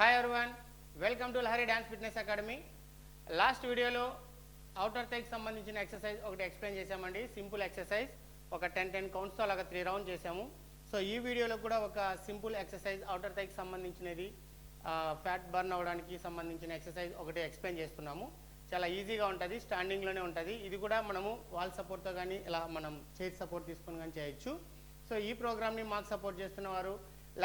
Hi everyone, welcome to Lahari Dance Fitness Academy. Last video lo outer thigh సంబంధించిన exercise ఒకటి explain చేశామండి. Simple exercise ఒక 10 counts తో అలాగా 3 రౌండ్ చేశాము. సో ఈ వీడియోలో కూడా ఒక సింపుల్ ఎక్సర్సైజ్ outer thigh సంబంధించినది ఫ్యాట్ బర్న్ అవడానికి సంబంధించిన ఎక్సర్సైజ్ ఒకటి ఎక్స్ప్లెయిన్ చేస్తున్నాము. చాలా ఈజీగా ఉంటుంది, స్టాండింగ్ లోనే ఉంటుంది. ఇది కూడా మనము వాల్ సపోర్ట్ తో గానీ ఇలా మనం చైర్ సపోర్ట్ తీసుకొని గానీ చేయొచ్చు. సో ఈ ప్రోగ్రామ్ ని మాకు సపోర్ట్ చేస్తున్నవారు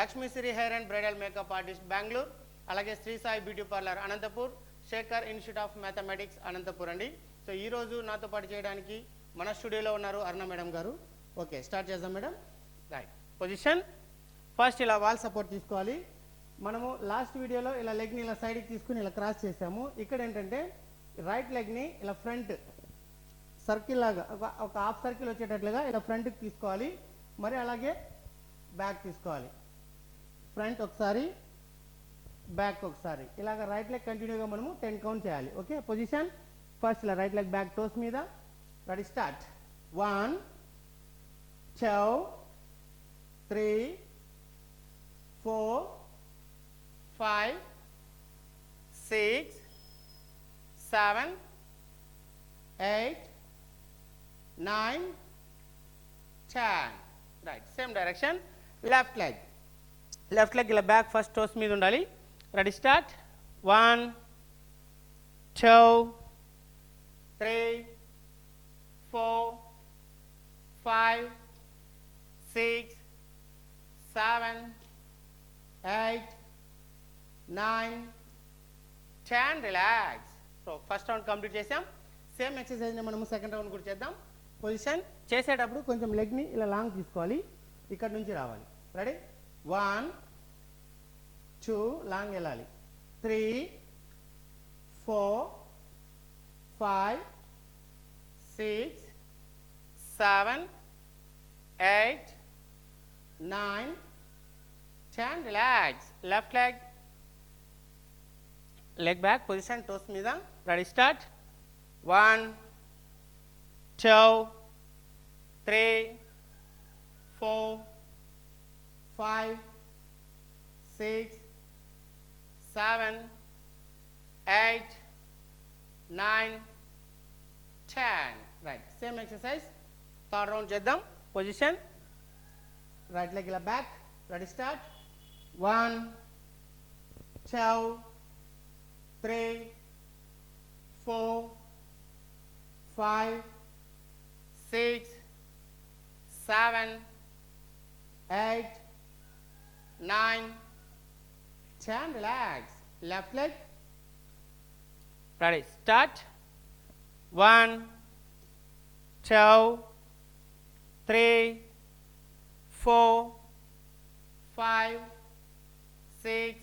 Lakshmi Shri hair and bridal makeup artist Bengaluru, అలాగే Shri Sai beauty parlour Anantapur, Shekhar institute of mathematics Anantapur అండి. సో ఈ రోజు నాతో పాటు చేయడానికి మన స్టూడియోలో ఉన్నారు అరుణ మేడం గారు. ఓకే, స్టార్ట్ చేద్దాం మేడం. Right position. ఫస్ట్ ఇలా వాల్ సపోర్ట్ తీసుకోవాలి. మనము లాస్ట్ వీడియోలో ఇలా లెగ్ని ఇలా సైడ్కి తీసుకుని ఇలా క్రాస్ చేసాము. ఇక్కడ ఏంటంటే రైట్ లెగ్ని ఇలా ఫ్రంట్ సర్కిల్ లాగా ఒక హాఫ్ సర్కిల్ వచ్చేటట్లుగా ఇలా ఫ్రంట్కి తీసుకోవాలి. మరి అలాగే బ్యాక్ తీసుకోవాలి. ఫ్రంట్ ఒకసారి, బ్యాక్ ఒకసారి, ఇలాగ రైట్ లెగ్ కంటిన్యూగా మనము 10 కౌంట్ చేయాలి. Okay, position. ఫస్ట్ ఇలా రైట్ లెగ్ బ్యాక్ టోస్ మీద. Ready, start. 1 2 3 4 5 6 7 8 9 10. Right, same direction. Left leg ఇలా బ్యాక్ ఫస్ట్ టోస్ మీద ఉండాలి. Ready, start. 1 2 3 4 5 6 7 8 9 10. Relax. So first round complete చేసాం. సేమ్ ఎక్సర్సైజ్ని మనము సెకండ్ రౌండ్ కూడా చేద్దాం. పొజిషన్ చేసేటప్పుడు కొంచెం లెగ్ని ఇలా లాంగ్ తీసుకోవాలి, ఇక్కడ నుంచి రావాలి. రెడీ, 1 2 లాంగ్ వెళ్ళాలి. 3 4 5 6 7 8 9 10. Relax. Left leg back position toes మీద. Ready, start. 1 2 3 4 5 6 7 8 9 10. Right, same exercise third round చేద్దాం. పొజిషన్ రైట్ లెగ్ ఇలా back. Ready, start. 1 2 3 4 5 6 7 8 9 10. Relax. Left leg. Ready, start. 1 2 3 4 5 6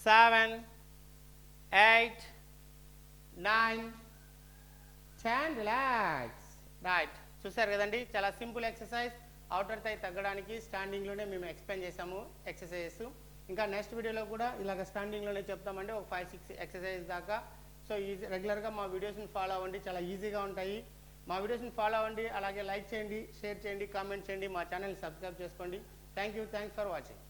7 8 9 10. Relax. Right, చూసారు కదండి, చాలా సింపుల్ ఎక్సర్సైజ్. అవుటర్ థై తగ్గడానికి స్టాండింగ్లోనే మేము explain చేసాము exercises. ఇంకా నెక్స్ట్ వీడియోలో కూడా ఇలాగ స్టాండింగ్లోనే చెప్తామండి, ఒక 5-6 ఎక్సర్సైజ్ దాకా. సో ఈజీ రెగ్యులర్గా మా వీడియోస్ని ఫాలో అవ్వండి, చాలా ఈజీగా ఉంటాయి. మా వీడియోస్ని ఫాలో అవ్వండి, అలాగే లైక్ చేయండి, షేర్ చేయండి, కామెంట్ చేయండి, మా ఛానల్ని సబ్స్క్రైబ్ చేసుకోండి. Thanks for watching.